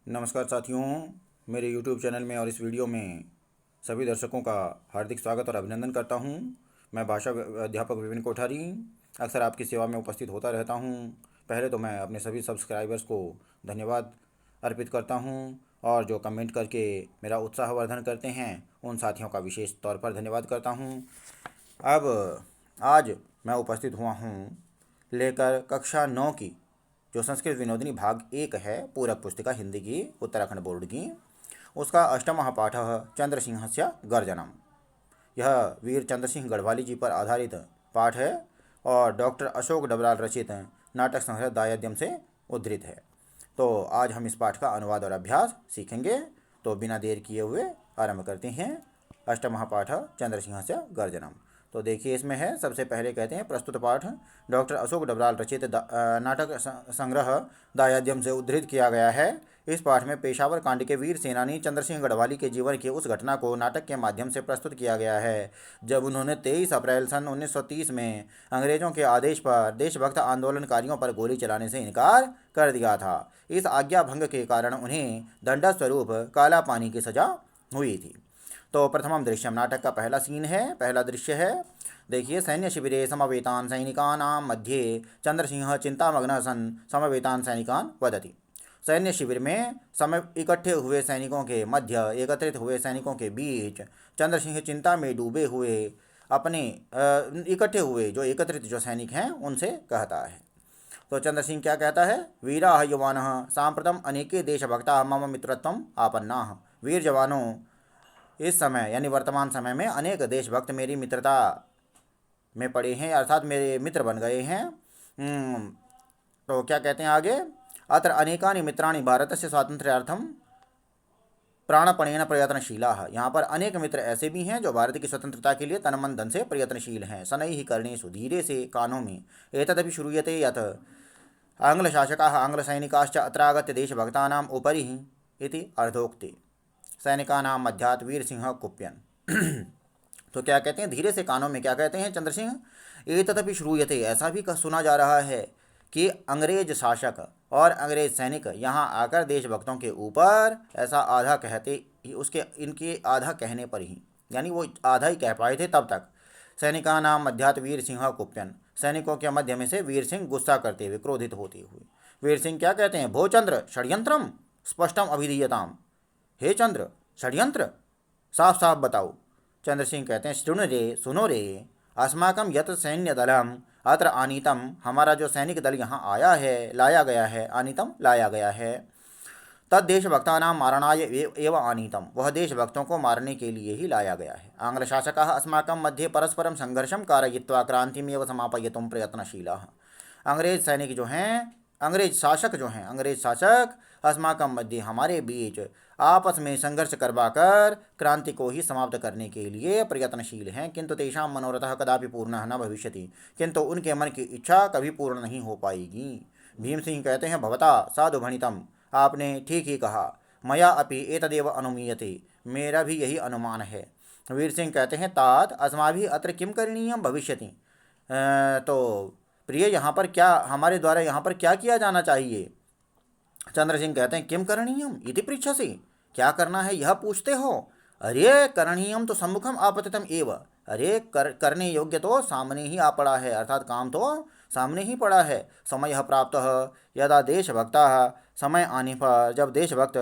नमस्कार साथियों, मेरे YouTube चैनल में और इस वीडियो में सभी दर्शकों का हार्दिक स्वागत और अभिनंदन करता हूं। मैं भाषा अध्यापक विपिन कोठारी अक्सर आपकी सेवा में उपस्थित होता रहता हूं। पहले तो मैं अपने सभी सब्सक्राइबर्स को धन्यवाद अर्पित करता हूं और जो कमेंट करके मेरा उत्साहवर्धन करते हैं उन साथियों का विशेष तौर पर धन्यवाद करता हूं। अब आज मैं उपस्थित हुआ हूं लेकर कक्षा 9 की जो संस्कृत विनोदिनी भाग 1 है, पूरक पुस्तिका हिंदी की उत्तराखंड बोर्ड की, उसका अष्टमः पाठः चंद्रसिंहस्य गर्जनम। यह वीर चंद्रसिंह गढ़वाली जी पर आधारित पाठ है और डॉक्टर अशोक डबराल रचित नाटक संग्रह दायाद्यम से उद्धृत है। तो आज हम इस पाठ का अनुवाद और अभ्यास सीखेंगे। तो बिना देर किए हुए आरंभ करते हैं। अष्टमः पाठः चंद्रसिंहस्य गर्जनम। तो देखिए, इसमें है, सबसे पहले कहते हैं प्रस्तुत पाठ डॉक्टर अशोक डबराल रचित नाटक संग्रह दायाद्यम से उद्धृत किया गया है। इस पाठ में पेशावर कांड के वीर सेनानी चंद्रसिंह गढ़वाली के जीवन की उस घटना को नाटक के माध्यम से प्रस्तुत किया गया है जब उन्होंने 23 अप्रैल सन 1930 में अंग्रेजों के आदेश पर देशभक्त आंदोलनकारियों पर गोली चलाने से इनकार कर दिया था। इस आज्ञा भंग के कारण उन्हें दंडस्वरूप काला पानी की सजा हुई थी। तो प्रथमम दृश्यम, नाटक का पहला सीन है, पहला दृश्य है। देखिए, सैन्य शिविरे समवेतान सैनिकानां मध्ये चंद्रसिंह चिंतामग्न सन समवेतान सैनिकान वदति। सैन्य शिविर में इकट्ठे हुए सैनिकों के मध्य, एकत्रित हुए सैनिकों के बीच चंद्रसिंह चिंता में डूबे हुए अपने इकट्ठे हुए जो एकत्रित जो सैनिक हैं उनसे कहता है। तो चंद्र सिंह क्या कहता है? वीरा युवान सांप्रतम अनेके देशभक्ता मम मित्रत्वम आपन्ना। वीर जवानों, इस समय यानी वर्तमान समय में अनेक देशभक्त मेरी मित्रता में पड़े हैं, अर्थात मेरे मित्र बन गए हैं। तो क्या कहते हैं आगे? अत्र अनेकानि मित्राणि भारतस्य स्वातंत्र्यार्थम प्राणपणेन प्रयत्नशीला। यहाँ पर अनेक मित्र ऐसे भी हैं जो भारत की स्वतंत्रता के लिए तन मन धन से प्रयत्नशील हैं। शनैः कर्णेषु, धीरे से कानों में। एतदपि श्रूयते यत् आंग्लशासकाः आंग्लसैनिकाश्च अत्रागत्य देशभक्तानाम् उपरि इति अर्धोक्ति। सैनिकानां मध्यात् वीर सिंह कुप्यन। तो क्या कहते हैं? धीरे से कानों में क्या कहते हैं चंद्र सिंह? एतदपि श्रूयते, ऐसा भी सुना जा रहा है कि अंग्रेज शासक और अंग्रेज सैनिक यहाँ आकर देशभक्तों के ऊपर ऐसा आधा कहते, उसके इनके आधा कहने पर ही, यानी वो आधा ही कह पाए थे तब तक। सैनिकानां मध्यात् वीर सिंह कुप्यन, सैनिकों के मध्य में से वीर सिंह गुस्सा करते हुए, क्रोधित होते हुए। वीर सिंह क्या कहते हैं? भो चंद्र षड्यंत्रम स्पष्टम अभिधीयताम। हे चंद्र, षड्यंत्र साफ साफ बताओ। चंद्र सिंह कहते हैं, सुन रे, सुनो रे, अस्माकं यत सैन्य दलम अत्र आनीतम, हमारा जो सैनिक दल यहाँ आया है, लाया गया है, आनीतम लाया गया है, तद देशभक्तानां मारणाय एव आनीतम, वह देशभक्तों को मारने के लिए ही लाया गया है। आंग्ल शासकाः अस्माकं मध्ये परस्परम संघर्षम कारयित्वा क्रांतिमेव समापयितुं प्रयत्नशीलाः। अंग्रेज सैनिक जो हैं, अंग्रेज शासक अस्माकं मध्य, हमारे बीच आपस में संघर्ष करवाकर क्रांति को ही समाप्त करने के लिए प्रयत्नशील हैं। किंतु तेषां मनोरथः कदापि पूर्णः न भविष्यति, किंतु उनके मन की इच्छा कभी पूर्ण नहीं हो पाएगी। भीम सिंह कहते हैं, भवता साधु भणितम, आपने ठीक ही कहा। मया अपि एतदेव अनुमीयते, मेरा भी यही अनुमान है। वीर सिंह कहते हैं, तात अस्माभिः अत्र किम करणीयम भविष्यति। तो प्रिय, यहाँ पर क्या, हमारे द्वारा यहाँ पर क्या किया जाना चाहिए? चंद्र सिंह कहते हैं, किम करणीयम इति पृच्छसि, क्या करना है यह पूछते हो? अरे करणीयम तो सम्मुखम आपतितम एव, अरे करने योग्य तो सामने ही आ पड़ा है, अर्थात काम तो सामने ही पड़ा है। समय प्राप्त यदा देशभक्ता, समय आने पर जब देशभक्त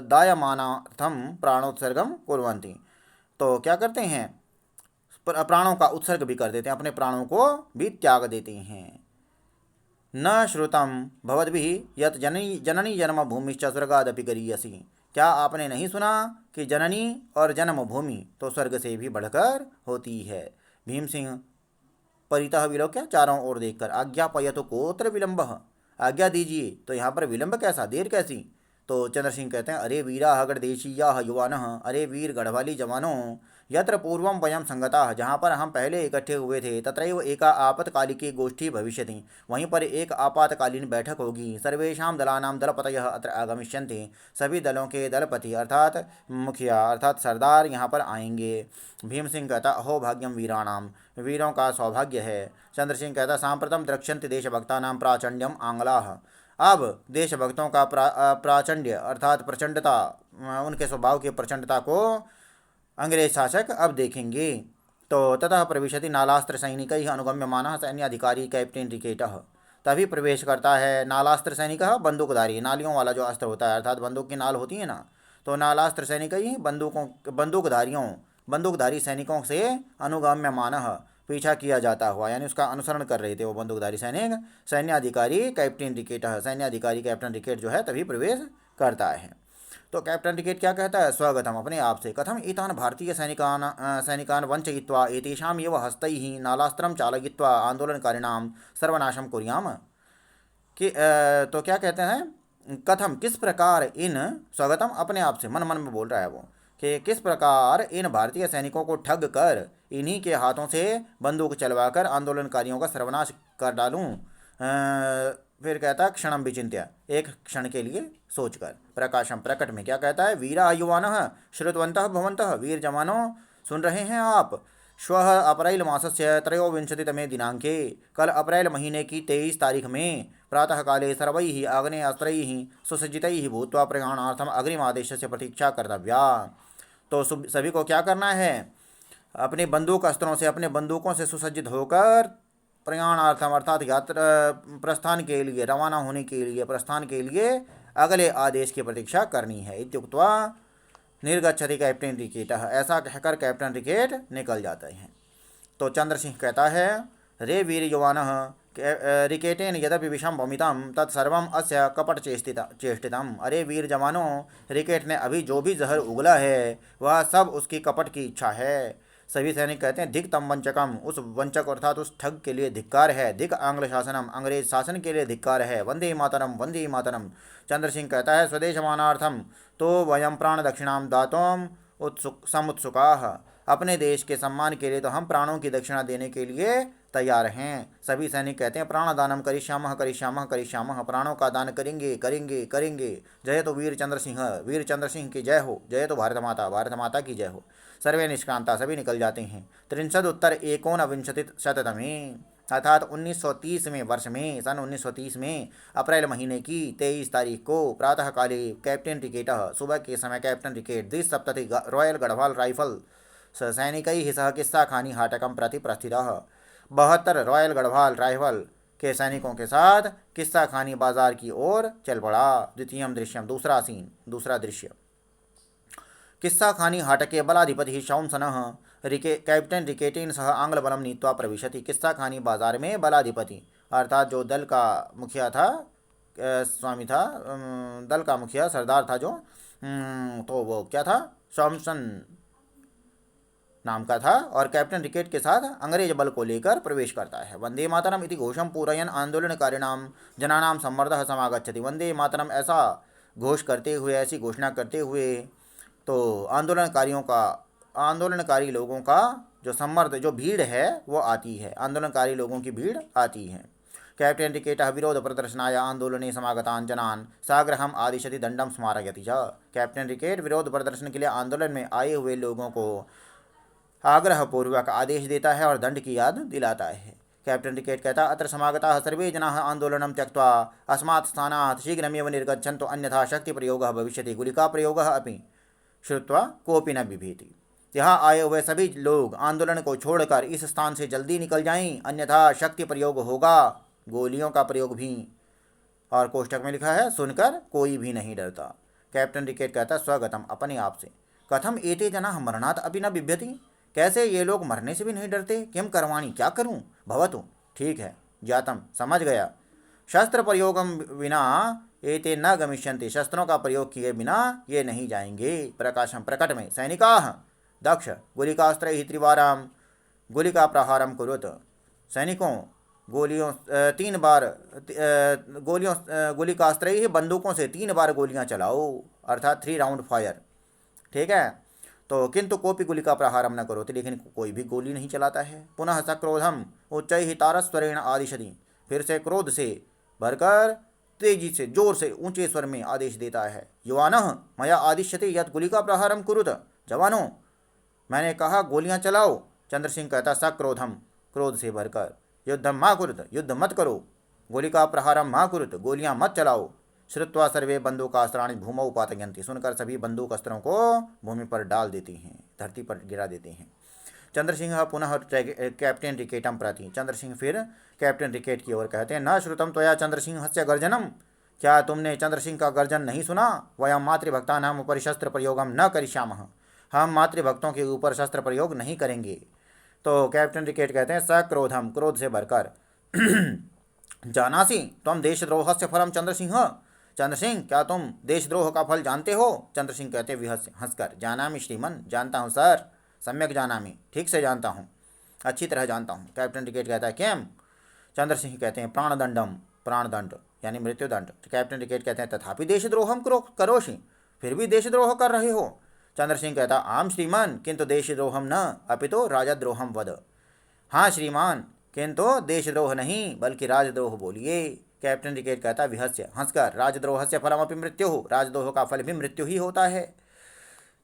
दायमानार्थम प्राणोत्सर्गम कुर्वन्ति, तो क्या करते हैं? प्राणों का उत्सर्ग भी कर देते हैं, अपने प्राणों को भी त्याग देते हैं। न श्रुतम भवद्भिः यत् जननी जननी जन्मभूमिश्च स्वर्गादपि गरीयसी, क्या आपने नहीं सुना कि जननी और जन्मभूमि तो स्वर्ग से भी बढ़कर होती है। भीम सिंह परितः विलोक्य, चारों ओर देखकर, आज्ञापयतु कोत्र विलंबः, आज्ञा दीजिए, तो यहाँ पर विलंब कैसा, देर कैसी? तो चंद्र सिंह कहते हैं, अरे वीरा गढ़देशीया युवानः, अरे वीर गढ़वाली जवानों, यत्र पूर्वम वयम संगता, जहाँ पर हम पहले इकट्ठे हुए थे, तत्रैव एका आपत्कालिकी गोष्ठी भविष्यति, वहीं पर एक आपातकालीन बैठक होगी। सर्वेषां दलानां दलपतयः अत्र आगमिष्यन्ति, सभी दलों के दलपति अर्थात मुखिया अर्थात सरदार यहाँ पर आएंगे। भीम सिंह कहता, अहो भाग्यम वीराणाम, वीरों का सौभाग्य है। चंद्र सिंह कहता, सांप्रतम द्रक्ष्यन्ति देशभक्तानां प्राचंड्यम आंग्लाः, अब देशभक्तों का प्राचंड्य अर्थात प्रचंडता, उनके स्वभाव की प्रचंडता को अंग्रेज शासक अब देखेंगे। तो ततः प्रविशति नालास्त्र सैनिक ही अनुगम्यमानः सैन्य अधिकारी कैप्टेन रिकेटः। तभी प्रवेश करता है नालास्त्र सैनिक, बंदूकधारी, नालियों वाला जो अस्त्र होता है अर्थात बंदूक की नाल होती है ना, तो नालास्त्र सैनिक ही बंदूकधारी सैनिकों से अनुगम्यमानः पीछा किया जाता हुआ, यानी उसका अनुसरण कर रहे थे वो बंदूकधारी सैनिक। सैन्य अधिकारी कैप्टेन रिकेट, सैन्य अधिकारी कैप्टन रिकेट जो है तभी प्रवेश करता है। तो कैप्टन रिकेट क्या कहता है, स्वगतम अपने आप से, कथम एतान भारतीय सैनिकान वंचयित्वा एतेषाम एव हस्तैः नालास्त्रम चालयित्वा आंदोलनकारिणां सर्वनाशम कुर्याम। कि तो क्या कहते हैं, कथम किस प्रकार इन, स्वगतम अपने आप से मन मन में बोल रहा है वो, कि किस प्रकार इन भारतीय सैनिकों को ठग कर इन्हीं के हाथों से बंदूक चलवाकर आंदोलनकारियों का सर्वनाश कर डालूं। फिर कहता है क्षणम विचिंत्य, एक क्षण के लिए सोचकर। प्रकाशम प्रकट में क्या कहता है, वीरा युवानः श्रुतवन्तः भवन्तः, वीर जवानों सुन रहे हैं आप। श्वः अप्रैल मासस्य त्रयोविंशतितमे दिनांके, कल अप्रैल महीने की 23 तारीख में प्रातःकाले सर्वैः आग्नेयास्त्रैः सुसज्जितैः भूत्वा प्रयाणार्थम अग्रिमादेशस्य प्रतीक्षा कर्तव्या। तो सभी को क्या करना है, अपने बंदूक अस्त्रों से, अपने बंदूकों से सुसज्जित होकर प्रयाणार्थम अर्थात यात्रा प्रस्थान के लिए, रवाना होने के लिए, प्रस्थान के लिए अगले आदेश की प्रतीक्षा करनी है। इत्युक्त्वा निर्गच्छति कैप्टन रिकेट, ऐसा कहकर कैप्टन रिकेट निकल जाते हैं। तो चंद्र सिंह कहता है, रे वीर युवानः रिकेटेन यद्यपि विषम भमितम तत्सर्वम अस्य कपट चेष्टितम। अरे वीर जवानों, रिकेट ने अभी जो भी जहर उगला है वह सब उसकी कपट की इच्छा है। सभी सैनिक कहते हैं, धिक तम वंचकम, उस वंचक अर्थात उस ठग के लिए धिक्कार है। धिक आंग्ल शासनम, अंग्रेज शासन के लिए धिक्कार है। वंदे मातरम, वंदे मातरम। चंद्र सिंह कहता है, स्वदेश मानार्थम तो वयम प्राण दक्षिणाम दातुम समुत्सुकाः, अपने देश के सम्मान के लिए तो हम प्राणों की दक्षिणा देने के लिए तैयार हैं। सभी सैनिक कहते हैं, प्राणदानम करिष्यामः करिष्यामः करिष्यामः, प्राणों का दान करेंगे करेंगे करेंगे। जय तो वीर चंद्र सिंह, वीर चंद्र सिंह की जय हो, जय तो भारत माता, भारत माता की जय हो। सर्वे निष्क्रांता, सभी निकल जाते हैं। 63 अर्थात 1930वें वर्ष में, सन 1930 में अप्रैल महीने की 23 तारीख को प्रातःकाले कैप्टन रिकेट, सुबह के समय कैप्टन रिकेट द्विसप्तति रॉयल गढ़वाल राइफल सैनिकैः सह किस्सा खानी हाटकम प्रति प्रस्थितः, 72 रॉयल गढ़वाल राइफल के सैनिकों के साथ किस्सा खानी बाजार की ओर चल पड़ा। द्वितीयम दृश्यम, दूसरा सीन, दूसरा दृश्य। किस्सा खानी हाटके बलाधिपति शौंसनः कैप्टन रिकेटेन सह आंग्ल बलम नीत्वा प्रविशति। किस्सा खानी बाजार में बलाधिपति अर्थात जो दल का मुखिया था, स्वामी था, दल का मुखिया सरदार था जो, तो वो क्या था, शौंसन नाम का था, और कैप्टन रिकेट के साथ अंग्रेज बल को लेकर प्रवेश करता है। वंदे मातरम इति घोषम पूरयन आंदोलनकारिणाम जनानाम सम्मर्दः समागच्छति। वंदे मातरम ऐसा घोष करते हुए, ऐसी घोषणा करते हुए तो आंदोलनकारी लोगों का जो सम्मर्द, जो भीड़ है वो आती है, आंदोलनकारी लोगों की भीड़ आती है। कैप्टन रिकेट विरोध प्रदर्शनाय आंदोलने समागतान जनान साग्रहम आदिशति दंडम स्मारयति च। कैप्टन रिकेट विरोध प्रदर्शन के लिए आंदोलन में आए हुए लोगों को आग्रहपूर्वक आदेश देता है और दंड की याद दिलाता है। कैप्टन रिकेट कहता, अत्र समागताः सर्वे जनाः आंदोलनं त्यक्त्वा अस्मात् स्थानात् शीघ्रमेव निर्गच्छन्तु, अन्यथा शक्ति प्रयोगः भविष्यति, गुलिका प्रयोगः अपि श्रुत्वा कोपि न बिभेति। यहाँ आए हुए सभी लोग आंदोलन को छोड़कर इस स्थान से जल्दी निकल जाएं, अन्यथा शक्ति प्रयोग होगा, गोलियों का प्रयोग भी। और कोष्टक में लिखा है, सुनकर कोई भी नहीं डरता। कैप्टन रिकेट कहता, स्वगतम अपने आप से, कथम एते जनाः मरणात् अपि न बिभ्यति, कैसे ये लोग मरने से भी नहीं डरते, किम करवाणी, क्या करूं, भवतु, ठीक है, जातम, समझ गया, शस्त्र प्रयोगम विना एते न गमिष्यन्ति, शस्त्रों का प्रयोग किए बिना ये नहीं जाएंगे। प्रकाशम प्रकट में, सैनिकाः दक्ष गुलिकास्त्रैः त्रिवाराम गुलिका प्रहारम कुरुत, सैनिकों गोलियों 3 बार गुलिकास्त्रैः बंदूकों से 3 बार गोलियां चलाओ, अर्थात 3 राउंड फायर, ठीक है। तो किंतु कोपी गुलिका प्रहारम न करो, लेकिन कोई भी गोली नहीं चलाता है। पुनः सक्रोधम उच्चैः तारस्वरेण आदिशति, फिर से क्रोध से भरकर तेजी से, जोर से, ऊंचे स्वर में आदेश देता है। युवानः मया आदिश्यते यत् गुलिका प्रहारम कुरुत, जवानों मैंने कहा गोलियां चलाओ। चंद्र सिंह कहता, सक्रोधम क्रोध से भरकर, युद्धम मा कुरुत, युद्ध मत करो, गोलिका प्रहारम मा कुरुत, गोलियां मत चलाओ। श्रुत्वा सर्वे बंदूकास्त्राणि भूमौ पातयन्ति, सुनकर सभी बंदूक अस्त्रों को भूमि पर डाल देती हैं, धरती पर गिरा देते हैं। चंद्रसिंह पुनः कैप्टन रिकेटम प्रति, चंद्रसिंह फिर कैप्टन रिकेट की ओर कहते हैं, न श्रुतम त्वया चंद्रसिंहस्य गर्जनम, क्या तुमने चंद्रसिंह का गर्जन नहीं सुना? वयम मातृभक्तानाम उपरि शस्त्र प्रयोगम न करिष्यामः, हम मातृभक्तों के ऊपर शस्त्र प्रयोग नहीं करेंगे। तो कैप्टन रिकेट कहते हैं, सक्रोधम, क्रोध से भरकर, जानासी त्वम देशद्रोह से फलम चंद्रसिंह, चंद्रसिंह क्या तुम देशद्रोह का फल जानते हो? चंद्रसिंह कहते विहस हंसकर, जानामि श्रीमन, जानता हूँ सर, सम्यक जानामि, ठीक से जानता हूँ, अच्छी तरह जानता हूँ। कैप्टन रिकेट कहता है, केम? चंद्रसिंह कहते हैं, प्राणदंडम, प्राणदंड यानी मृत्युदंड। तो कैप्टन रिकेट कहते हैं, तथापि देशद्रोहम करोषि, फिर भी देशद्रोह कर रहे हो? चंद्रसिंह कहता, आम श्रीमान, किंतु देशद्रोहम न अपितो राजद्रोहम वद, हाँ श्रीमान, किंतु देशद्रोह नहीं बल्कि राजद्रोह बोलिए। कैप्टन रिकेट कहता विहस्य हंसकर, राजद्रोह से फलमपि मृत्यु, राजद्रोह का फल भी मृत्यु ही होता है।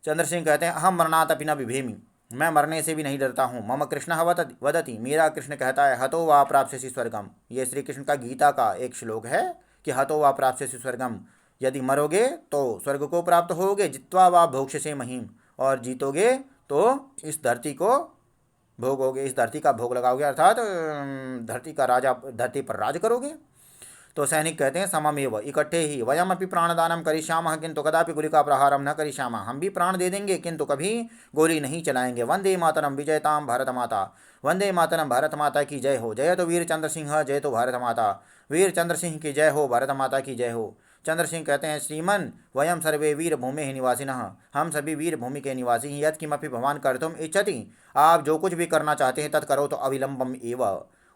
चंद्रसिंह कहते हैं, अहम मरणात् अपि न बिभेमि, मैं मरने से भी नहीं डरता हूँ। मम कृष्ण वदति, मेरा कृष्ण कहता है, हतो वा प्राप्स्यसि स्वर्गम, ये श्री कृष्ण का गीता का एक श्लोक है कि हतो वा प्राप्स्यसि स्वर्गम, यदि मरोगे तो स्वर्ग को प्राप्त होगे, जित्वा वा भोक्ष्यसे महीम, और जीतोगे तो इस धरती को भोगोगे, इस धरती का भोग लगाओगे, अर्थात धरती का राजा, धरती पर राज करोगे। तो सैनिक कहते हैं, सममेव, इकट्ठे ही, वयमपि प्राणदानम करिष्यामः किंतु कदापि गुलिका प्रहारम न करिष्यामः, हम भी प्राण दे देंगे किंतु कभी गोली नहीं चलाएंगे। वंदे मातरम विजयताम भारत माता, वंदे मातरम, भारत माता की जय हो। जय तो वीर चंद्रसिंह, जय तो भारत माता, वीर चंद्रसिंह की जय हो, भारत माता की जय हो। चंद्रसिंह कहते हैं, श्रीमन वयम सर्वे वीर भूमि निवासिनः, हम सभी वीर भूमि के निवासी हैं। यत् किमपि भवान कर्तुम इच्छति, आप जो कुछ भी करना चाहते हैं, तत्करो तो अविलंबम एव,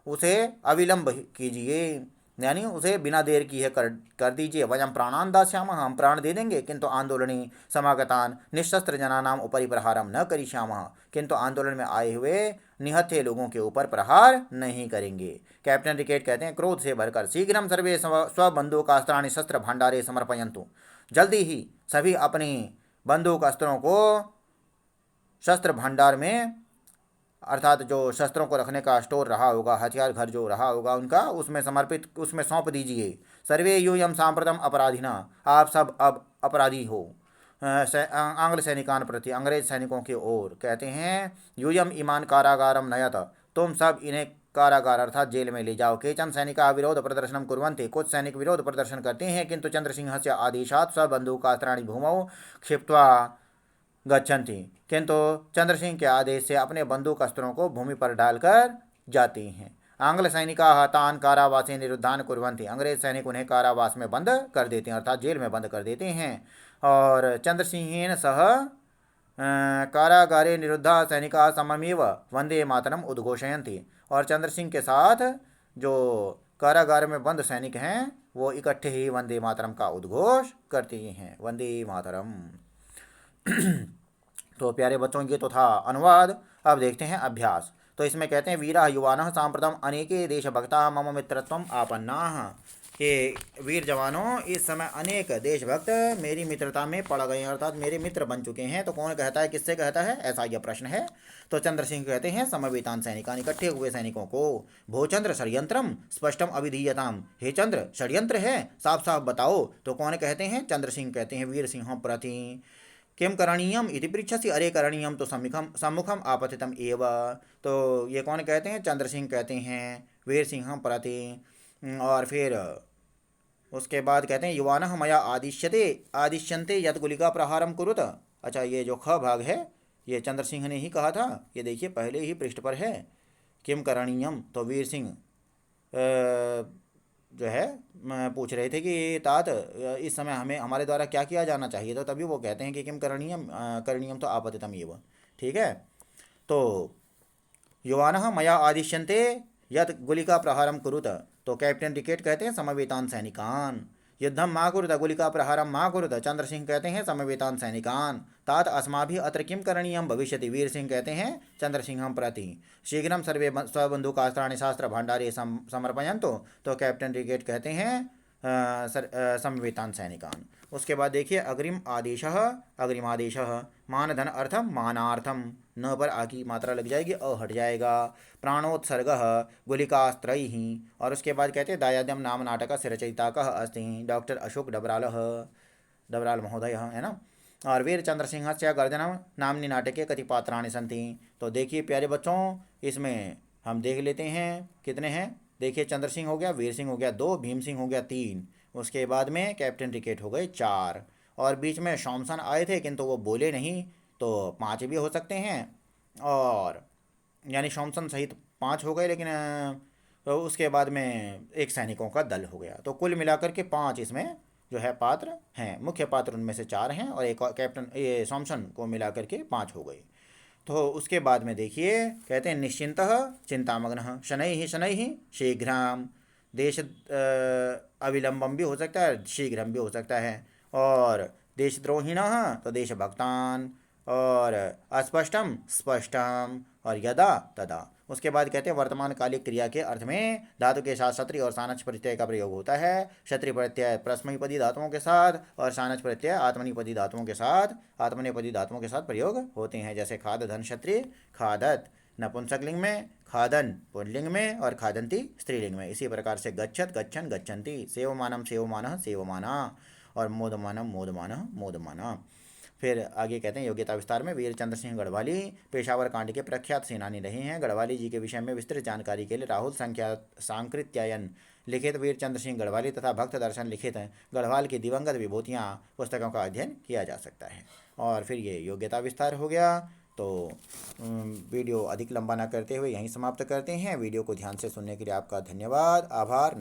उसे अविलंब कीजिए, यानी उसे बिना देर किए कर दीजिए। वयम प्राणान दास्यामः, हम प्राण दे देंगे, किंतु आंदोलनी समागतान निशस्त्र जनानाम उपरि प्रहारम न करिष्यामः, किंतु आंदोलन में आए हुए निहत्थे लोगों के ऊपर प्रहार नहीं करेंगे। कैप्टन रिकेट कहते हैं, क्रोध से भरकर, शीघ्रम सर्वे स्वबंदूकास्त्राणि शस्त्र भंडारे समर्पयन्तु, जल्दी ही सभी अपनी बंदूक अस्त्रों को शस्त्र भंडार में, अर्थात जो शस्त्रों को रखने का स्टोर रहा होगा, हथियार घर जो रहा होगा उनका, उसमें समर्पित, उसमें सौंप दीजिए। सर्वे यूयम सांप्रतम अपराधिना, आप सब अब अपराधी हो। आंग्ल सैनिकान प्रति, अंग्रेज सैनिकों की ओर कहते हैं, यूयम ईमान कारागारम नयत, तुम सब इन्हें कारागार अर्थात जेल में ले जाओ। केचन सैनिका विरोध प्रदर्शनम कुर्वन्ति, कुछ सैनिक विरोध प्रदर्शन करते हैं, किंतु चंद्रसिंह से आदेशात स्वबंदूकास्त्राणि भूमौ क्षिप्त्वा गच्छन्ति, किंतु चंद्रसिंह के आदेश से अपने बंदूक अस्त्रों को भूमि पर डालकर जाती हैं। आंग्ल सैनिका तान कारावासे निरुद्धान कुर्वन्ति, अंग्रेज सैनिक उन्हें कारावास में बंद कर देते हैं, अर्थात जेल में बंद कर देते हैं। और चंद्रसिंहेन सह कारागारे निरुद्धा सैनिका सममेव वंदे मातरम उद्घोषयन्ति, और चंद्रसिंह के साथ जो कारागार में बंद सैनिक हैं वो इकट्ठे ही वंदे मातरम का उद्घोष करते हैं, वंदे मातरम। तो प्यारे बच्चों, ये तो था अनुवाद। अब देखते हैं अभ्यास। तो इसमें कहते हैं, वीरा युवानः सांप्रतम अनेके देशभक्ता मम मित्रत्वम आपन्नाः, कि वीर जवानों, इस समय अनेक देशभक्त मेरी मित्रता में पड़ गए हैं, अर्थात मेरे मित्र बन चुके हैं। तो कौन कहता है, किससे कहता है, ऐसा यह प्रश्न है। तो चंद्रसिंह कहते हैं, समवेतान सैनिकान, इकट्ठे हुए सैनिकों को। भोचंद्र षड्यंत्रम स्पष्टम अभिधीयताम, हे चंद्र षड्यंत्र है, साफ साफ बताओ। तो कौन कहते हैं, चंद्रसिंह कहते हैं, वीर सिंह प्रति। किम करणीयम इति पृच्छसि, अरे करणीयम तो सम्मुखम आपतितम एव। तो ये कौन कहते हैं, चंद्रसिंह कहते हैं वीर सिंह प्रति। और फिर उसके बाद कहते हैं, युवानः मया आदिश्यन्ते यत् गुलिका प्रहारम कुरुत। अच्छा, ये जो ख भाग है ये चंद्रसिंह ने ही कहा था, ये देखिए पहले ही पृष्ठ पर है। किम करणीयम, तो वीर सिंह जो है पूछ रहे थे कि तात इस समय हमें, हमारे द्वारा क्या किया जाना चाहिए। तो तभी वो कहते हैं कि किम करणीयम तो आपतितम एव, ठीक है। तो युवानः मया आदिश्यन्ते यत् गुलिका प्रहारम कुरुत, तो कैप्टन रिकेट कहते हैं, समवेतान सैनिकान। युद्धम मा कुरुत, गुलिका प्रहारम मा कुरुत, चंद्रसिंह कहते हैं, समवेतान सैनिकान। तात अस्माभिः अत्र किम करणीयम भविष्यति, वीर सिंह कहते हैं चंद्रसिंहं प्रति। शीघ्रम सर्वे स्वबंदूकास्त्राणि शास्त्र भंडारे समर्पयन्तु, तो कैप्टन रिकेट कहते हैं, समवेतान सैनिकान। उसके बाद देखिए अग्रिमादेशः मानधन अर्थम मानार्थम, न पर आ की मात्रा लग जाएगी, अ हट जाएगा। प्राणोत्सर्गः गुलिकास्त्रैः। और उसके बाद कहते हैं दायाद्यम नाम नाटकस्य रचयिता कः अस्ति, डॉक्टर अशोक डबराल महोदय है ना। और वीर चंद्र सिंह से गर्जनम नामनी नाटके कति पात्राणि सन्ति। तो देखिए प्यारे बच्चों, इसमें हम देख लेते हैं कितने हैं। देखिए चंद्र सिंह हो गया, वीर सिंह हो गया 2, भीम सिंह हो गया 3, उसके बाद में कैप्टन रिकेट हो गए 4, और बीच में शॉमसन आए थे किंतु वो बोले नहीं, तो 5 भी हो सकते हैं। और यानी शॉमसन सहित 5 हो गए, लेकिन तो उसके बाद में एक सैनिकों का दल हो गया। तो कुल मिलाकर के 5 इसमें जो है पात्र हैं। मुख्य पात्र उनमें से 4 हैं और एक और कैप्टन ये सॉमसन को मिलाकर के 5 हो गए। तो उसके बाद में देखिए कहते हैं निश्चिंतः चिंतामग्न शनैः शीघ्रम, देश अविलंबम भी हो सकता है, शीघ्रम भी हो सकता है। और देशद्रोहिणः तो देशभक्तान, और अस्पष्टम स्पष्टम, और यदा तदा। उसके बाद कहते हैं वर्तमान कालिक क्रिया के अर्थ में धातु के साथ क्षत्रिय और सानच प्रत्यय का प्रयोग होता है। क्षत्रिय प्रत्यय प्रश्मयपदी धातुओं के साथ और सानच प्रत्यय आत्मनिपदी धातुओं के साथ प्रयोग होते हैं। जैसे खाद धन क्षत्रिय, खादत नपुंसकलिंग में, खादन पुल्लिंग में, और खादंती स्त्रीलिंग में। इसी प्रकार से गच्छत गच्छन गच्छन्ति, सेवमानम सेवमानः सेवमाना, और मोदमानम मोदमानः मोदमाना। फिर आगे कहते हैं योग्यता विस्तार में वीर चंद्र सिंह गढ़वाली पेशावर कांड के प्रख्यात सेनानी रहे हैं। गढ़वाली जी के विषय में विस्तृत जानकारी के लिए राहुल संख्या सांकृत्यायन लिखित वीर चंद्र सिंह गढ़वाली तथा भक्त दर्शन लिखित गढ़वाल की दिवंगत विभूतियाँ पुस्तकों का अध्ययन किया जा सकता है। और फिर ये योग्यता विस्तार हो गया। तो वीडियो अधिक लंबा ना करते हुए यहीं समाप्त करते हैं। वीडियो को ध्यान से सुनने के लिए आपका धन्यवाद, आभार।